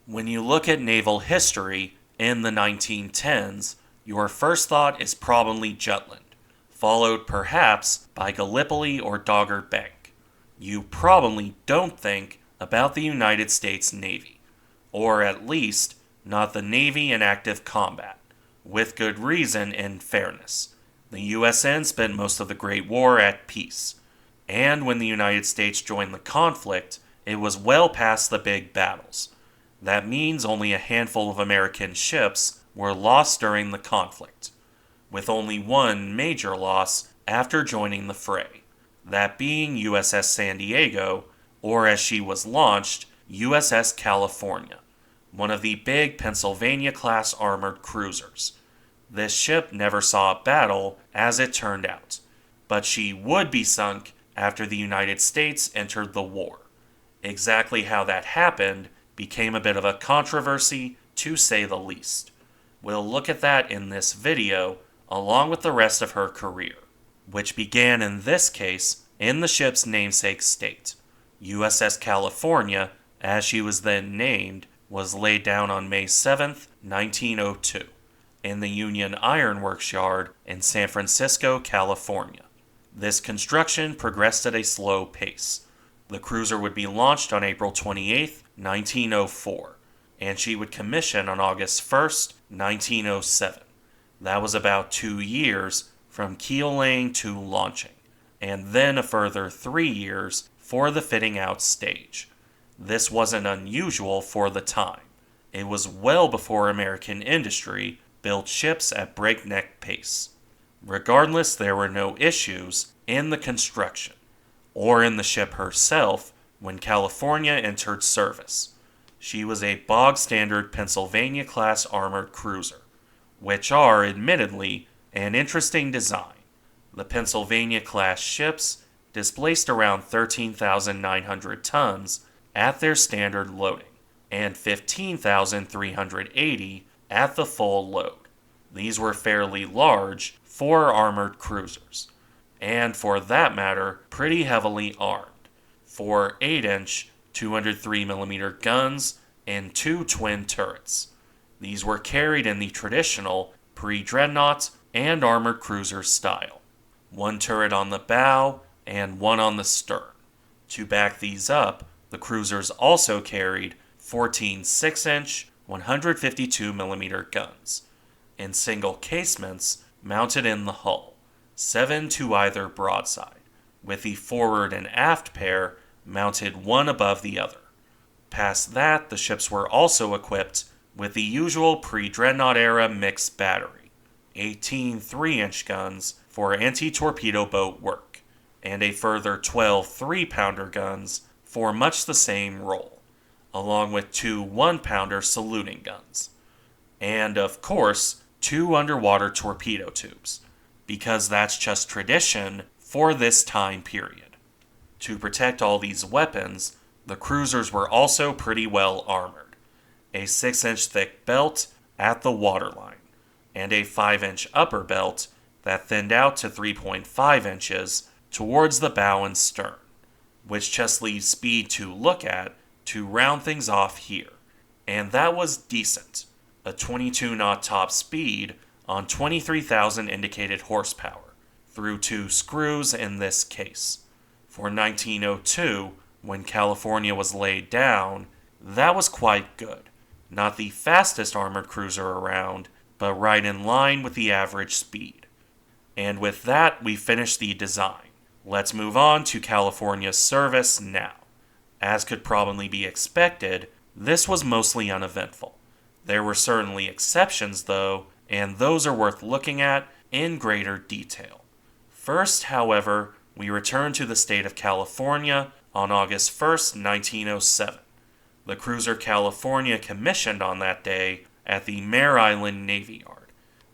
When you look at naval history in the 1910s, your first thought is probably Jutland, followed perhaps by Gallipoli or Dogger Bank. You probably don't think about the United States Navy, or at least not the Navy in active combat, with good reason and fairness. The USN spent most of the Great War at peace, and when the United States joined the conflict, it was well past the big battles. That means only a handful of American ships were lost during the conflict, with only one major loss after joining the fray, that being USS San Diego, or as she was launched, USS California, one of the big Pennsylvania-class armored cruisers. This ship never saw a battle, as it turned out, but she would be sunk after the United States entered the war. Exactly how that happened became a bit of a controversy, to say the least. We'll look at that in this video, along with the rest of her career, which began in this case in the ship's namesake state. USS California, as she was then named, was laid down on May 7, 1902, in the Union Iron Works Yard in San Francisco, California. This construction progressed at a slow pace. The cruiser would be launched on April 28, 1904, and she would commission on August 1, 1907. That was about 2 years from keel laying to launching, and then a further 3 years for the fitting out stage. This wasn't unusual for the time. It was well before American industry built ships at breakneck pace. Regardless, there were no issues in the construction, or in the ship herself when California entered service. She was a bog-standard Pennsylvania-class armored cruiser, which are, admittedly, an interesting design. The Pennsylvania-class ships displaced around 13,900 tons at their standard loading, and 15,380 at the full load. These were fairly large for armored cruisers, and for that matter, pretty heavily armed. 4 8-inch 203mm guns and 2 twin turrets. These were carried in the traditional pre-dreadnought and armored cruiser style. 1 turret on the bow and 1 on the stern. To back these up, the cruisers also carried 14 6-inch 152mm guns, in single casements mounted in the hull, 7 to either broadside, with the forward and aft pair mounted one above the other. Past that, the ships were also equipped with the usual pre-dreadnought era mixed battery, 18 3-inch guns for anti-torpedo boat work, and a further 12 3-pounder guns for much the same role, along with 2 1-pounder saluting guns. And, of course, 2 underwater torpedo tubes, because that's just tradition for this time period. To protect all these weapons, the cruisers were also pretty well armored. A 6-inch thick belt at the waterline, and a 5-inch upper belt that thinned out to 3.5 inches towards the bow and stern, which just leaves speed to look at to round things off here. And that was decent, a 22-knot top speed on 23,000 indicated horsepower, through 2 screws in this case. For 1902, when California was laid down, that was quite good. Not the fastest armored cruiser around, but right in line with the average speed. And with that, we finish the design. Let's move on to California's service now. As could probably be expected, this was mostly uneventful. There were certainly exceptions, though, and those are worth looking at in greater detail. First, however, we return to the state of California on August 1st, 1907. The cruiser California commissioned on that day at the Mare Island Navy Yard.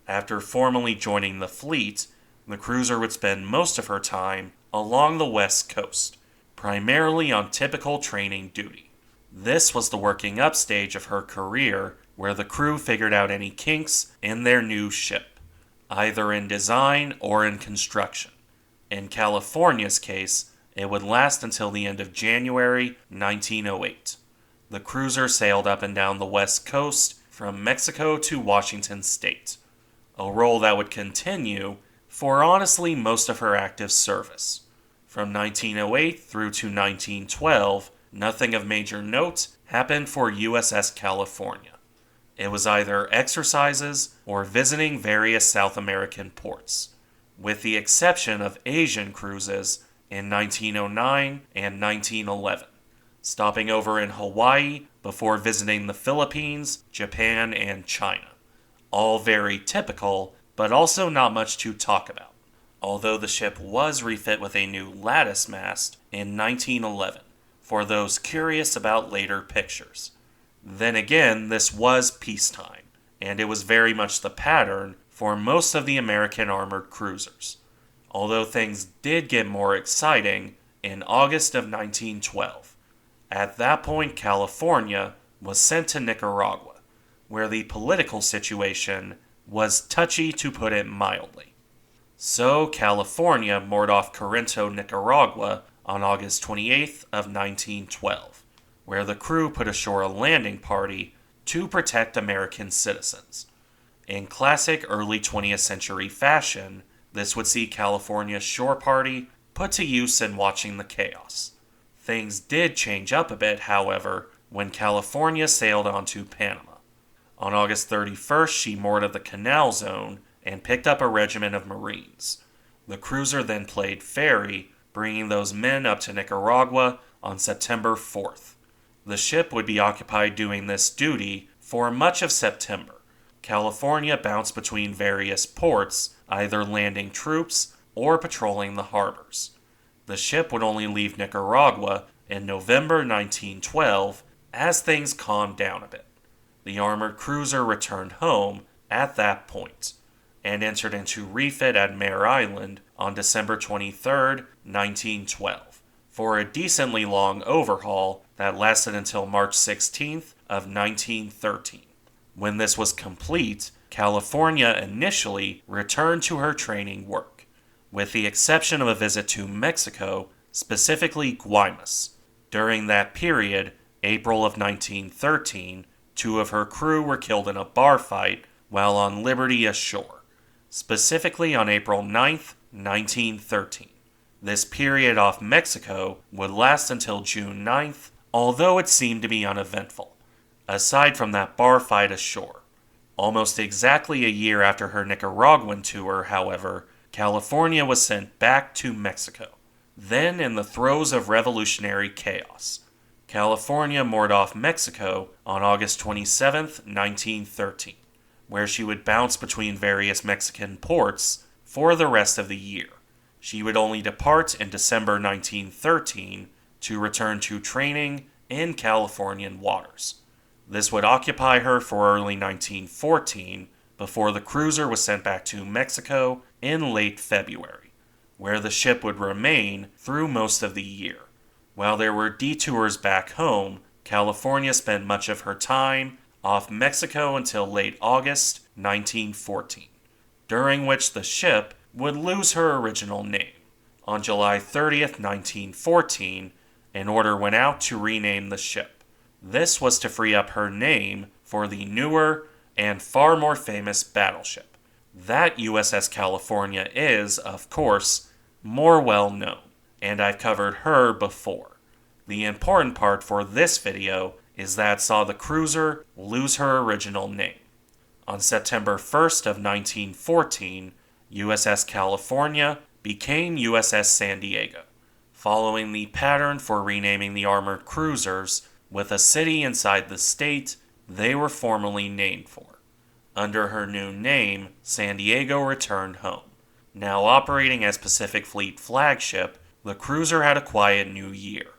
After formally joining the fleet, the cruiser would spend most of her time along the west coast, primarily on typical training duty. This was the working up stage of her career, where the crew figured out any kinks in their new ship, either in design or in construction. In California's case, it would last until the end of January 1908. The cruiser sailed up and down the west coast from Mexico to Washington State, a role that would continue for honestly most of her active service. From 1908 through to 1912, nothing of major note happened for USS California. It was either exercises or visiting various South American ports, with the exception of Asian cruises in 1909 and 1911, stopping over in Hawaii before visiting the Philippines, Japan, and China. All very typical, but also not much to talk about, although the ship was refit with a new lattice mast in 1911, for those curious about later pictures. Then again, this was peacetime, and it was very much the pattern for most of the American armored cruisers, although things did get more exciting in August of 1912. At that point, California was sent to Nicaragua, where the political situation was touchy, to put it mildly. So California moored off Corinto, Nicaragua on August 28th of 1912, where the crew put ashore a landing party to protect American citizens. In classic early 20th century fashion, this would see California's shore party put to use in watching the chaos. Things did change up a bit, however, when California sailed onto Panama. On August 31st, she moored at the Canal Zone and picked up a regiment of Marines. The cruiser then played ferry, bringing those men up to Nicaragua on September 4th. The ship would be occupied doing this duty for much of September. California bounced between various ports, either landing troops or patrolling the harbors. The ship would only leave Nicaragua in November 1912 as things calmed down a bit. The armored cruiser returned home at that point and entered into refit at Mare Island on December 23, 1912, for a decently long overhaul that lasted until March 16th of 1913. When this was complete, California initially returned to her training work, with the exception of a visit to Mexico, specifically Guaymas. During that period, April of 1913, 2 of her crew were killed in a bar fight while on liberty ashore, specifically on April 9th, 1913. This period off Mexico would last until June 9th, although it seemed to be uneventful, aside from that bar fight ashore. Almost exactly a year after her Nicaraguan tour, however, California was sent back to Mexico. Then, in the throes of revolutionary chaos, California moored off Mexico on August 27, 1913, where she would bounce between various Mexican ports for the rest of the year. She would only depart in December 1913 to return to training in Californian waters. This would occupy her for early 1914 before the cruiser was sent back to Mexico in late February, where the ship would remain through most of the year. While there were detours back home, California spent much of her time off Mexico until late August 1914, during which the ship would lose her original name. On July 30th, 1914, an order went out to rename the ship. This was to free up her name for the newer and far more famous battleship. That USS California is, of course, more well known, and I've covered her before. The important part for this video is that saw the cruiser lose her original name. On September 1st of 1914, USS California became USS San Diego, following the pattern for renaming the armored cruisers with a city inside the state they were formerly named for. Under her new name, San Diego returned home. Now operating as Pacific Fleet flagship, the cruiser had a quiet new year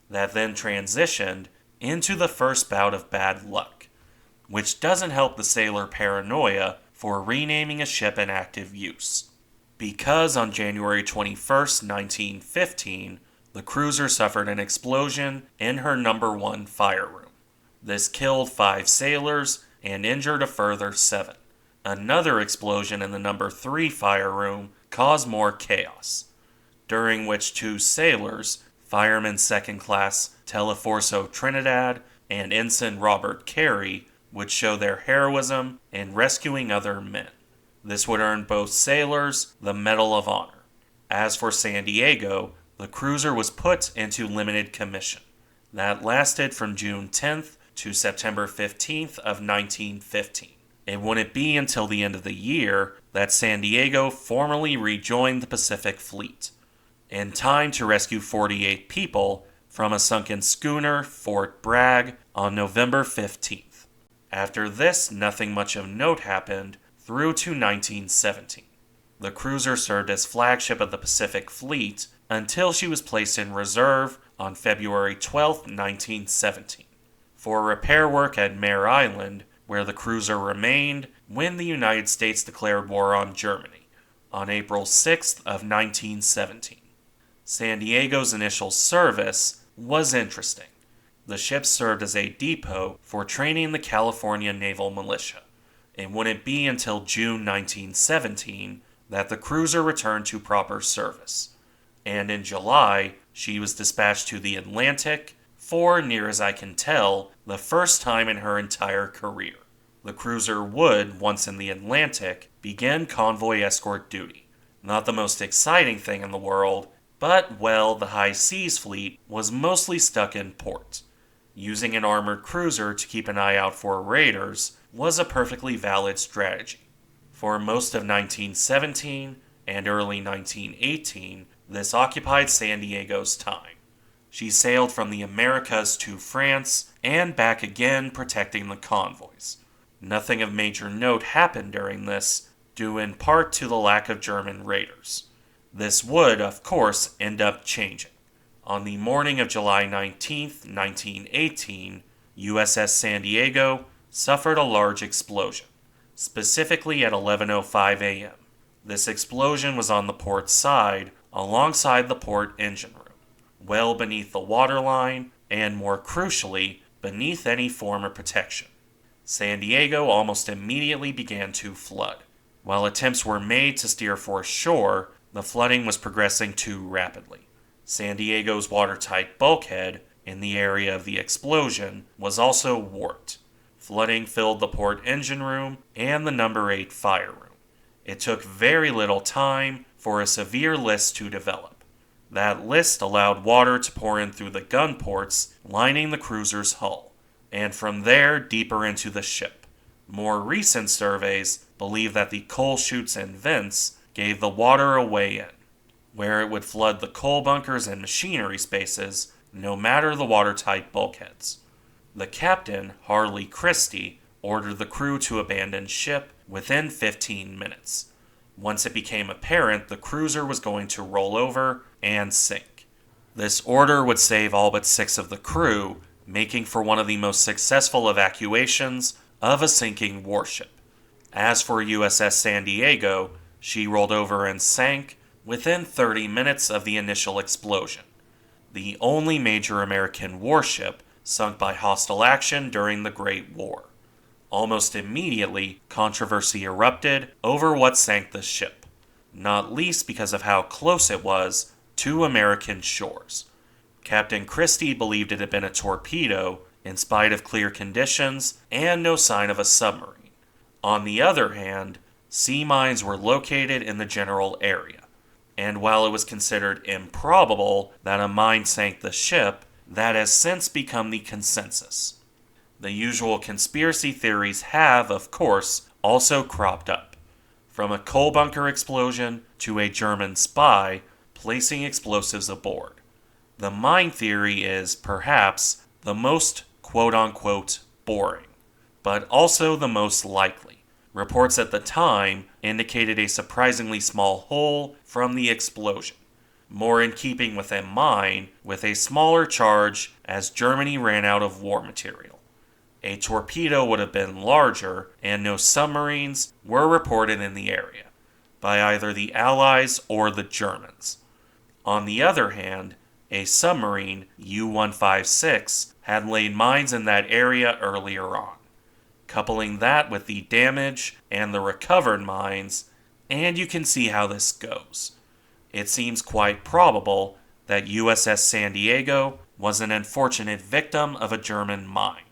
that then transitioned into the first bout of bad luck, which doesn't help the sailor paranoia for renaming a ship in active use. Because on January 21st, 1915, the cruiser suffered an explosion in her number 1 fire room. This killed 5 sailors and injured a further 7. Another explosion in the number 3 fire room caused more chaos, during which 2 sailors, Fireman 2nd Class Teleforso Trinidad and Ensign Robert Carey would show their heroism in rescuing other men. This would earn both sailors the Medal of Honor. As for San Diego, the cruiser was put into limited commission. That lasted from June 10th to September 15th of 1915. It wouldn't be until the end of the year that San Diego formally rejoined the Pacific Fleet, in time to rescue 48 people from a sunken schooner, Fort Bragg, on November 15th. After this, nothing much of note happened through to 1917. The cruiser served as flagship of the Pacific Fleet until she was placed in reserve on February 12, 1917, for repair work at Mare Island, where the cruiser remained when the United States declared war on Germany on April 6th of 1917. San Diego's initial service was interesting. The ship served as a depot for training the California Naval Militia. It wouldn't be until June 1917 that the cruiser returned to proper service, and in July she was dispatched to the Atlantic for, near as I can tell, the first time in her entire career. The cruiser would, once in the Atlantic, begin convoy escort duty. Not the most exciting thing in the world, but, well, the High Seas Fleet was mostly stuck in port. Using an armored cruiser to keep an eye out for raiders was a perfectly valid strategy. For most of 1917 and early 1918, this occupied San Diego's time. She sailed from the Americas to France and back again, protecting the convoys. Nothing of major note happened during this, due in part to the lack of German raiders. This would, of course, end up changing. On the morning of July 19, 1918, USS San Diego suffered a large explosion, specifically at 11:05 a.m. This explosion was on the port side, alongside the port engine room, well beneath the waterline, and more crucially, beneath any form of protection. San Diego almost immediately began to flood. While attempts were made to steer for shore, the flooding was progressing too rapidly. San Diego's watertight bulkhead, in the area of the explosion, was also warped. Flooding filled the port engine room and the number 8 fire room. It took very little time for a severe list to develop. That list allowed water to pour in through the gun ports lining the cruiser's hull, and from there deeper into the ship. More recent surveys believe that the coal chutes and vents gave the water a way in, where it would flood the coal bunkers and machinery spaces, no matter the watertight bulkheads. The captain, Harley Christie, ordered the crew to abandon ship within 15 minutes. Once it became apparent the cruiser was going to roll over and sink. This order would save all but 6 of the crew, making for one of the most successful evacuations of a sinking warship. As for USS San Diego, she rolled over and sank within 30 minutes of the initial explosion. The only major American warship sunk by hostile action during the Great War. Almost immediately, controversy erupted over what sank the ship, not least because of how close it was to American shores. Captain Christie believed it had been a torpedo, in spite of clear conditions and no sign of a submarine. On the other hand, sea mines were located in the general area, and while it was considered improbable that a mine sank the ship, that has since become the consensus. The usual conspiracy theories have, of course, also cropped up, from a coal bunker explosion to a German spy placing explosives aboard. The mine theory is, perhaps, the most quote-unquote boring, but also the most likely. Reports at the time indicated a surprisingly small hole from the explosion, more in keeping with a mine with a smaller charge as Germany ran out of war material. A torpedo would have been larger, and no submarines were reported in the area, by either the Allies or the Germans. On the other hand, a submarine, U-156, had laid mines in that area earlier on. Coupling that with the damage and the recovered mines, and you can see how this goes. It seems quite probable that USS San Diego was an unfortunate victim of a German mine,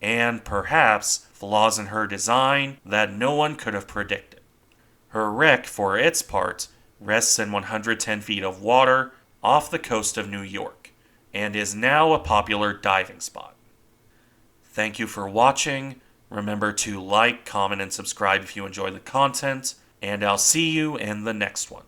and perhaps flaws in her design that no one could have predicted. Her wreck, for its part, rests in 110 feet of water off the coast of New York, and is now a popular diving spot. Thank you for watching. Remember to like, comment, and subscribe if you enjoy the content, and I'll see you in the next one.